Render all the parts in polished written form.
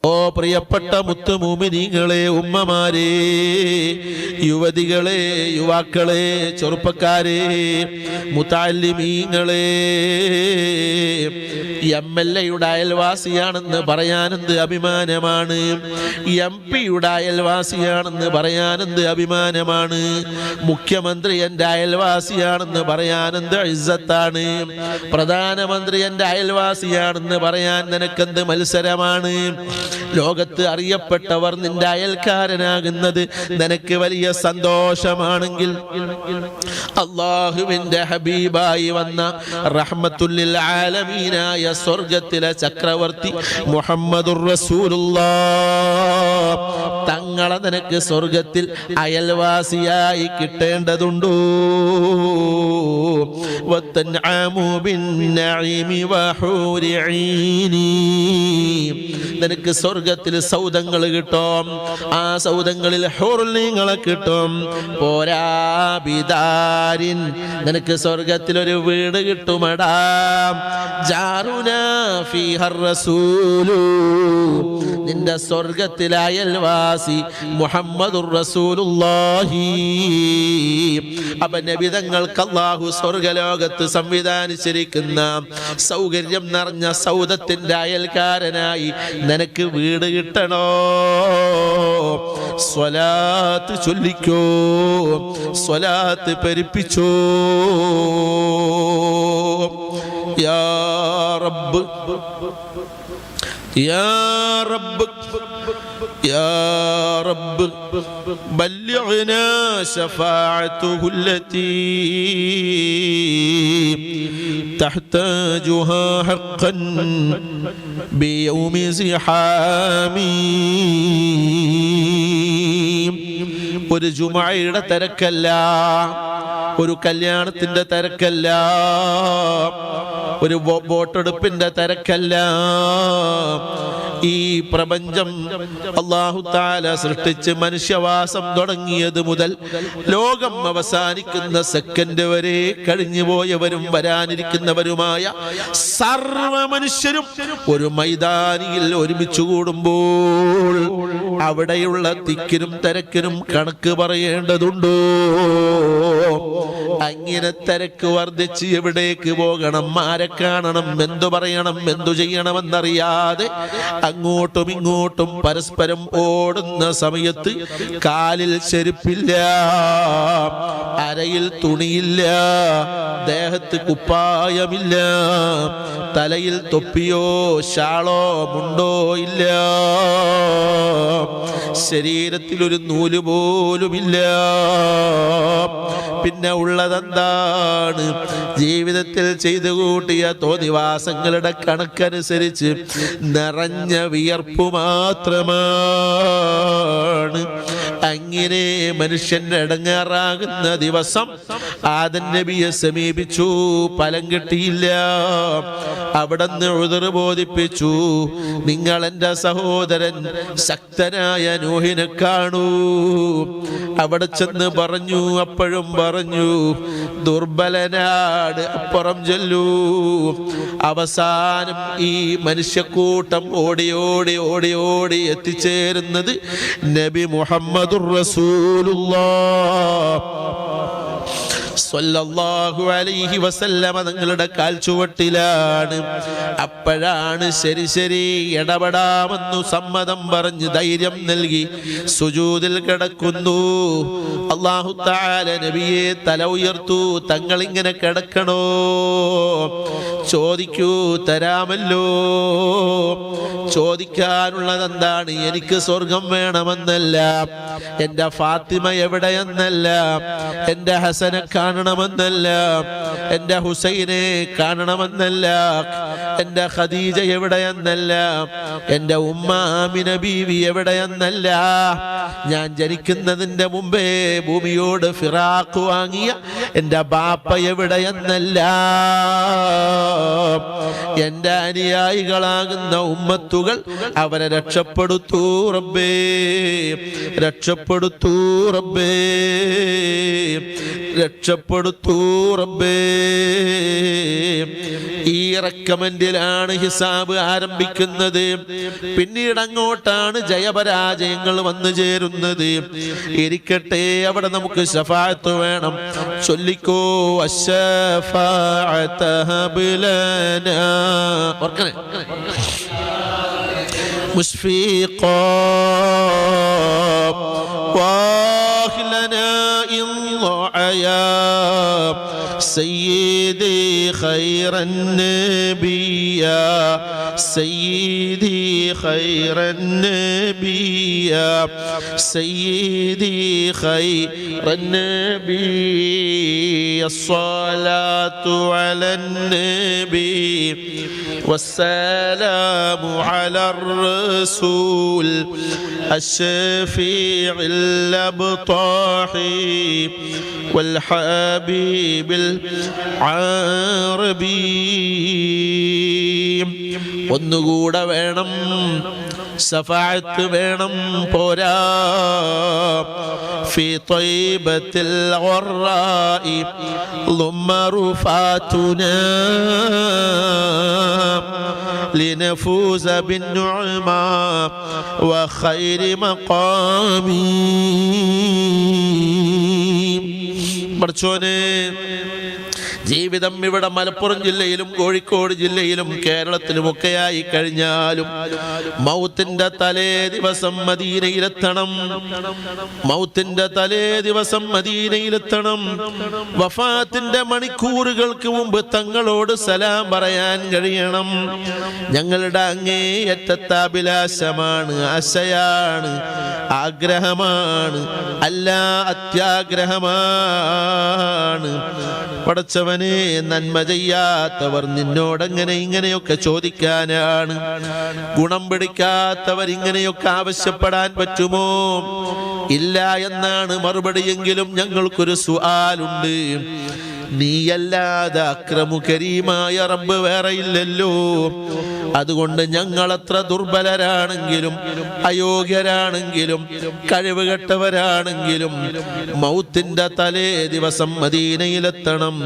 ഓ പ്രിയപ്പെട്ട മുത്തുമൂമിനീങ്ങളെ, ഉമ്മമാരെ, യുവതികളെ, യുവാക്കളെ, ചെറുപ്പക്കാരെ, മുതഅല്ലിമീങ്ങളെ, MLA-യുടെ അയൽവാസിയാണെന്ന് പറയാനെന്ത് അഭിമാനമാണ്, MP-യുടെ അയൽവാസിയാണെന്ന് പറയാനെന്ത് അഭിമാനമാണ്, മുഖ്യമന്ത്രി എൻ്റെ അയൽവാസിയാണെന്ന് പറയാനെന്ത് ഇസ്സത്താണ്, പ്രധാനമന്ത്രി എൻ്റെ അയൽവാസിയാണെന്ന് പറയാൻ നിനക്കെന്ത് മത്സരമാണ്. ലോകത്ത് അറിയപ്പെട്ടവർ നിന്റെ അയൽക്കാരനാകുന്നത് നിനക്ക് വലിയ സന്തോഷമാണെങ്കിൽ, അല്ലാഹുവിന്റെ ഹബീബായി വന്ന റഹ്മത്തുൽ ആലമീനായ സ്വർഗ്ഗത്തിലെ ചക്രവർത്തി മുഹമ്മദുർ റസൂലുള്ളാഹ് തങ്ങളെ നിനക്ക് സ്വർഗ്ഗത്തിൽ അയൽവാസിയായി കിട്ടേണ്ടതുണ്ടോ? വതൻഅമു ബിന്നഈമി വഹൂരി ഐനി, നിനക്ക് സ്വർഗ്ഗത്തിൽ സൗദങ്ങൾ കിട്ടും, ആ സൗദങ്ങളിൽ ഹൂറുൽനീങ്ങളെ കിട്ടും. പോരാ ബിദാരിൻ, നിനക്ക് സ്വർഗ്ഗത്തിൽ ഒരു വീട് കിട്ടുമടാ. ജാറുനാ ഫീഹർ റസൂലു, നിന്റെ സ്വർഗ്ഗത്തിലെ അയൽവാസി മുഹമ്മദുർ റസൂലുള്ളാഹി. അപ്പൊ നബി തങ്ങൾക്ക് അല്ലാഹു സ്വർഗ്ഗലോകത്ത് സംവിധാനിച്ചിരിക്കുന്ന സൗകര്യം നിറഞ്ഞ സൗദത്തിന്റെ അയൽക്കാരനായി നിനക്ക് വീട് കിട്ടണോ? സ്വലാത്ത് ചൊല്ലിക്കോ, സ്വലാത്ത് പെരുപ്പിച്ചോ. യാ റബ്ബ് യാ റബ്ബ് യാ റബ്ബ് ബല്ലിഗ്നാ ശഫാഅത്തുഹു അല്ലതി തഹ്താജുഹാ ഹഖ്ഖൻ ബിയൗമി സിഹാമി. ഒരു ജുമുഅയുടെ തിരക്കല്ല, ഒരു കല്യാണത്തിന്റെ തിരക്കല്ല, ഒരു വോട്ടെടുപ്പിന്റെ തിരക്കല്ല. ഈ പ്രപഞ്ചം അല്ലാഹു തആല സൃഷ്ടിച്ച് മനുഷ്യവാസം തുടങ്ങിയത് മുതൽ ലോകം അവസാനിക്കുന്ന സെക്കൻഡ് വരെ കഴിഞ്ഞുപോയവരും വരാനിരിക്കുന്നവരുമായ സർവ്വ മനുഷ്യരും ഒരു മൈതാനിയിൽ ഒരുമിച്ച് കൂടുമ്പോൾ അവിടെയുള്ള തിക്കിനും തിരക്കിനും കണക്ക് പറയേണ്ടതുണ്ടോ? അങ്ങനെ തിരക്ക് വർദ്ധിച്ച് എവിടേക്ക് പോകണം, ആരെ കാണണം, എന്തു പറയണം, എന്തു ചെയ്യണമെന്നറിയാതെ അങ്ങോട്ടും ഇങ്ങോട്ടും പരസ്പരം ഓടുന്ന സമയത്ത് കാലിൽ ചെരുപ്പില്ല, അരയിൽ തുണിയില്ല, ദേഹത്ത് കുപ്പായമില്ല, തലയിൽ തൊപ്പിയോ ഷാളോ മുണ്ടോ ഇല്ല, ശരീരത്തിൽ ഒരു നൂല് പോലുമില്ല. പിന്നെ ഉള്ളതെന്താണ്? ജീവിതത്തിൽ ചെയ്തു കൂട്ടിയ തോന്നിവാസങ്ങളുടെ കണക്കനുസരിച്ച് നിറഞ്ഞ വിയർപ്പ് മാത്രമാണ്. അങ്ങനെ മനുഷ്യൻ ഇടങ്ങേറാകുന്ന ദിവസം ആദം നബിയെ സമീപിച്ചു, ഫലം കിട്ടിയില്ല. അവിടുന്ന് ഉദ്ർ ബോധിപ്പിച്ചു, നിങ്ങൾ എൻ്റെ സഹോദരൻ ശക്തനായ നൂഹിനെ കാണൂ. അവിടെ ചെന്ന് പറഞ്ഞു, അപ്പോഴും പറഞ്ഞു ദുർബലനാട്, അപ്പുറം ചെല്ലൂ. അവസാനം ഈ മനുഷ്യക്കൂട്ടം ഓടി ഓടി ഓടി ഓടി എത്തിച്ചേരുന്നത് നബി മുഹമ്മദുർ റസൂലുള്ളാഹ് സ്വല്ലല്ലാഹു അലൈഹി വസല്ലമ തങ്ങളുടെ കാൽച്ചുവട്ടിലാണ്. അപ്പോഴാണ് ശരി ശരി ഇടപെടാമെന്നു സമ്മതം പറഞ്ഞ് ധൈര്യം നൽകി സുജൂദിൽ കിടക്കുന്നു. അല്ലാഹു തആല നബിയെ തല ഉയർത്തു, തങ്ങളിങ്ങനെ കിടക്കണോ? ചോദിക്കൂ, തരാമല്ലോ. ചോദിക്കാനുള്ളതെന്താണ്? എനിക്ക് സ്വർഗം വേണമെന്നല്ല, എൻ്റെ ഫാത്തിമ എവിടെയെന്നല്ല, എൻ്റെ ഹസനെ കാണണമെന്നല്ല, എൻ്റെ ഹുസൈനെ കാണണമെന്നല്ല, എൻ്റെ ഖദീജ എവിടെയെന്നല്ല, എൻ്റെ ഉമ്മ ആമിന ബീവി എവിടെയെന്നല്ല, ഞാൻ ജനിക്കുന്നതിൻ്റെ മുമ്പേ ഭൂമിയോട് ഫിറാഖ് വാങ്ങിയ എൻ്റെ ബാപ്പ എവിടെയെന്നല്ല, എൻ്റെ അനുയായികളാകുന്ന ഉമ്മത്തുകൾ അവരെ രക്ഷപ്പെടുത്തൂ റബ്ബേ, രക്ഷപ്പെടുത്തൂ റബ്ബേ, രക്ഷപ്പെടുത്തൂ റബ്ബേ. ഈ റെക്കമെൻഡിലാണ് ഹിസാബ് ആരംഭിക്കുന്നത്. പിന്നീട് അങ്ങോട്ടാണ് ജയപരാജയങ്ങൾ വന്നു ചേരുന്നത്. ഇരിക്കട്ടെ, അവിടെ നമുക്ക് ശഫാഅത്ത് വേണം. ചൊല്ലിക്കോ അശ്ശഫാഅത ഹബ്ലനാ മുസ്ഫീഖാ വാഹ്ലനാ ഇൻ ضعيا سيدي خير النبي يا سيدي خير النبي يا سيدي خير النبي الصلاة على النبي والسلام على الرسول الشفيع الأبطاحي والحبيب العربي. ഒന്നുകൂടെ വേണം, ശഫാഅത്ത് വേണം, പോരാ. في طيبة الغراء ضم رفاتنا لنفوز بالنعماء وخير مقام. പഠിച്ചോനെ, ജീവിതം ഇവിടെ മലപ്പുറം ജില്ലയിലും കോഴിക്കോട് ജില്ലയിലും കേരളത്തിലുമൊക്കെയായി കഴിഞ്ഞാലും മൗത്തിന്റെ തലേ ദിവസം മദീനയിലെത്തണം, മൗത്തിന്റെ തലേ ദിവസം മദീനയിലെത്തണം. വഫാത്തിന്റെ മണിക്കൂറുകൾക്ക് മുമ്പ് തങ്ങളോട് സലാം പറയാൻ കഴിയണം. ഞങ്ങളുടെ അങ്ങേയറ്റത്തെ അഭിലാഷമാണ്, ആശയാണ്, ആഗ്രഹമാണ്, അല്ല അത്യാഗ്രഹമാണ്. പടച്ചവനെ, നന്മ ചെയ്യാത്തവർ നിന്നോടങ്ങനെ ഇങ്ങനെയൊക്കെ ചോദിക്കാനാണ്. ഗുണം പിടിക്കാത്തവർ ഇങ്ങനെയൊക്കെ ആവശ്യപ്പെടാൻ പറ്റുമോ? ഇല്ല എന്നാണ് മറുപടിയെങ്കിലും ഞങ്ങൾക്കൊരു സുആലുണ്ട്. നീയല്ലാതെ അക്രമു കരീമായ റബ്ബ് വേറെയില്ലല്ലോ. അതുകൊണ്ട് ഞങ്ങൾ എത്ര ദുർബലരാണെങ്കിലും അയോഗ്യരാണെങ്കിലും കഴിവുകെട്ടവരാണെങ്കിലും മൗത്തിന്റെ തലേ ദിവസം മദീനയിലെത്തണം.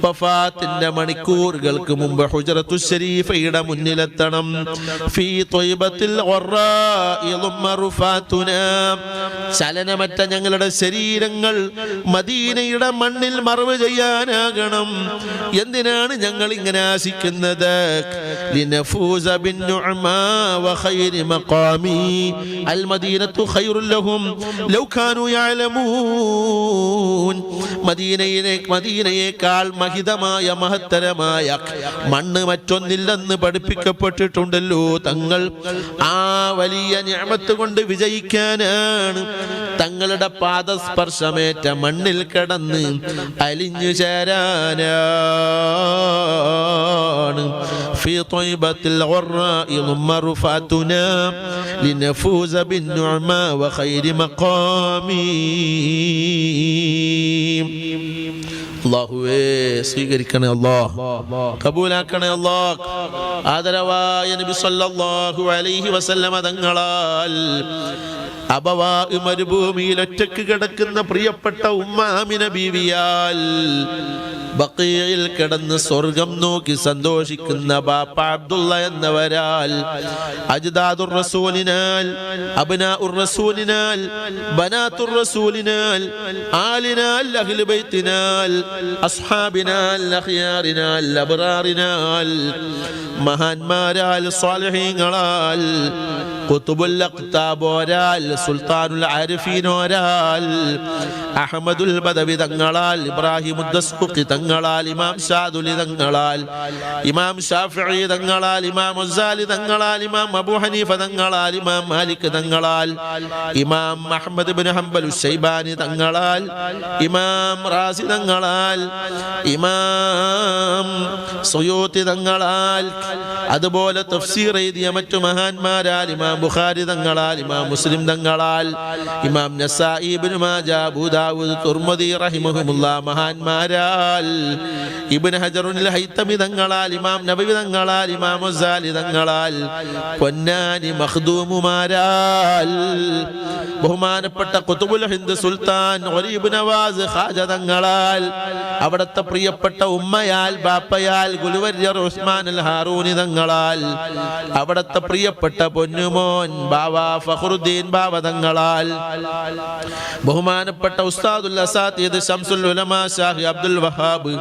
വഫാത്തിന്റെ മണിക്കൂറുകൾക്ക് മുമ്പ് ഹുജ്റത്തു ശരീഫയുടെ മുന്നിലെത്തണം. ഫീ ത്വയ്ബത്തിൽ ഖറാഇ ളുമ്മ റുഫാതുനാ, ചലനമറ്റ ഞങ്ങളുടെ ശരീരങ്ങൾ മദീനയുടെ മണ്ണിൽ മറവ് ചെയ്യാനാകണം. എന്തിനാണ് ഞങ്ങൾ ഇങ്ങനെ ആശിക്കുന്നത്? لنفوز بالنعماء وخير مقامي المدينة خير لهم لو كانوا يعلمون. മദീനയേക്കാൾ മഹിതമായ മഹത്തരമായ മണ്ണ് മറ്റൊന്നില്ലെന്ന് പഠിപ്പിക്കപ്പെട്ടിട്ടുണ്ടല്ലോ തങ്ങൾ. ആ വലിയ നിഅമത്ത് കൊണ്ട് വിജയിക്കാനാണ് തങ്ങളുടെ പാദസ്പർശമേറ്റ മണ്ണിൽ കിടന്ന് അലിഞ്ഞു ചേരാനാണ്. في طيبة الغراء ضم رفعتنا لنفوز بالنعماء وخير مقام. അല്ലാഹുവേ സ്വീകരിക്കണേ, അല്ലാഹ് കബൂലാക്കണേ, അല്ലാഹ്. ആദരവായ നബി സല്ലല്ലാഹു അലൈഹി വസല്ലമ തങ്ങളാൽ അബവാ മരുഭൂമിയിൽ ഒറ്റക്ക് കിടക്കുന്ന പ്രിയപ്പെട്ട ഉമ്മ ആമിന ബീവിയാൽ ബഖീയിൽ കിടന്ന് സ്വർഗം നോക്കി സന്തോഷിക്കുന്ന ബാപ്പ അബ്ദുള്ള എന്നവരാൽ അജ്ദാദുർ റസൂലിനാൽ അബ്നാഉർ റസൂലിനാൽ ബനാതുർ റസൂലിനാൽ ആലിനാൽ അഹ്ലു ബൈത്തിനാൽ അസ്ഹാബിനാൽ അഖ്യാറിനാൽ അബ്റാറിനാൽ മഹാന്മാരാൽ സ്വാലിഹീങ്ങളാൽ ഖുതുബുൽ അഖ്താബോരാൽ സുൽത്താനുൽ ആരിഫീനോരാൽ അഹ്മദുൽ ബദവി തങ്ങളാൽ ഇബ്രാഹിമുദ് ദസ്ഖുഖി തങ്ങളാൽ ഇമാം ഷാദുലി തങ്ങളാൽ ഇമാം ഷാഫിഈ തങ്ങളാൽ ഇമാം ഗസാലി തങ്ങളാൽ ഇമാം അബൂ ഹനീഫ തങ്ങളാൽ ഇമാം മാലിക് തങ്ങളാൽ ഇമാം അഹ്മദ് ഇബ്നു ഹംബൽ ശൈബാനി തങ്ങളാൽ ഇമാം റാസി തങ്ങളാൽ തങ്ങളാൽ, ഇമാം സുയൂത്തി തങ്ങളാൽ, അതുപോലെ തഫ്സീർ എഴുതിയ മറ്റു മഹാന്മാരാൽ ഇമാം ബുഖാരി തങ്ങളാൽ, ഇമാം മുസ്ലിം തങ്ങളാൽ, ഇമാം നസായി, ഇബ്നു മാജാ, അബൂ ദാവൂദ്, തുർമുദി റഹിമഹുമുല്ലാ മഹാന്മാരാൽ, ഇബ്നു ഹജറുൽ ഹൈതമി തങ്ങളാൽ, ഇമാം നബവി തങ്ങളാൽ, ഇമാം ഗസാലി തങ്ങളാൽ, പൊന്നാനി മഖ്ദൂമുമാരാൽ, ബഹുമാനപ്പെട്ട ഖുതുബുൽ ഹിന്ദ് സുൽത്താൻ ഗരീബ് നവാസ് ഖാജ തങ്ങളാൽ, അവിടുത്തെ പ്രിയപ്പെട്ട ഉമ്മയാൽ ബാപ്പയാൽ ഗുലുവര്യർ ഉസ്മാൻ അൽ ഹാറൂനി തങ്ങളാൽ, അവിടുത്തെ പ്രിയപ്പെട്ട പൊന്നുമോൻ ബാവ ഫഖറുദ്ദീൻ ബാവ തങ്ങളാൽ, ബഹുമാനപ്പെട്ട ഉസ്താദുൽ അസാത്തിദ് ശംസുൽ ഉലമാ ഷാഹി അബ്ദുൽ വഹാബ്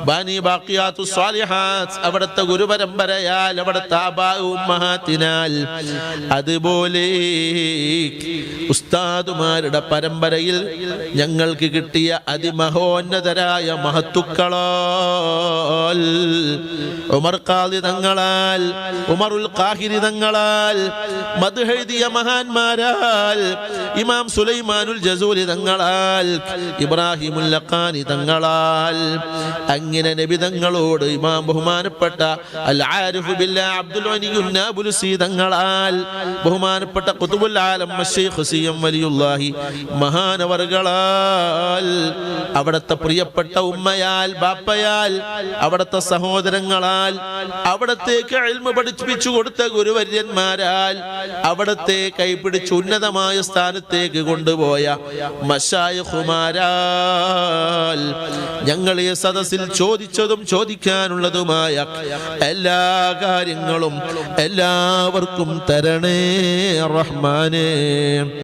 ബാനി ബാഖിയാത്തുസ് സ്വാലിഹാത്ത്, അവിടുത്തെ ഗുരുപരമ്പരയാൽ, അവിടുത്തെ ആബാ ഉമ്മഹാത്തിനാൽ, അതുപോലെ ഉസ്താദുമാരുടെ പരമ്പരയിൽ ഞങ്ങൾക്ക് കിട്ടിയ അതിമഹോന്നതരായ മഹത്തുക്കളാൽ, ഉമർ ഖാദി തങ്ങളാൽ, ഉമറുൽ ഖാഹിരി തങ്ങളാൽ, മദ്ഹ് എഴുതിയ മഹാന്മാരാൽ, ഇമാം സുലൈമാനുൽ ജസൂലി തങ്ങളാൽ, ഇബ്രാഹിമുൽ ലഖാനി തങ്ങളാൽ, അങ്ങനെ നബി തങ്ങളോട് ഇമാം ബഹുമാനപ്പെട്ട അൽ ആരിഫ് ബില്ലാഹ് അബ്ദുൽ ഗനിയ്യുൻ നാബുൽസി തങ്ങളാൽ, ബഹുമാനപ്പെട്ട ഖുതുബുൽ ആലം ശൈഖ് സിയം വലിയുല്ലാഹി മഹാനവർകളാൽ, അവിടുത്തെ പ്രിയപ്പെട്ട ഉമ്മയാൽ ബാപ്പയാൽ, അവിടുത്തെ സഹോദരങ്ങളാൽ, അവിടത്തേക്ക് ഇൽമു പഠിപ്പിച്ചു കൊടുത്ത ഗുരുവര്യന്മാരാൽ, അവിടത്തെ കൈപിടിച്ച് ഉന്നതമായ സ്ഥാനത്തേക്ക് കൊണ്ടുപോയ മശായിഖുമാരാൽ, ഞങ്ങൾ ഈ സദസ്സിൽ ചോദിച്ചതും ചോദിക്കാനുള്ളതുമായ എല്ലാ കാര്യങ്ങളും എല്ലാവർക്കും തരണേ റഹ്മാനേ.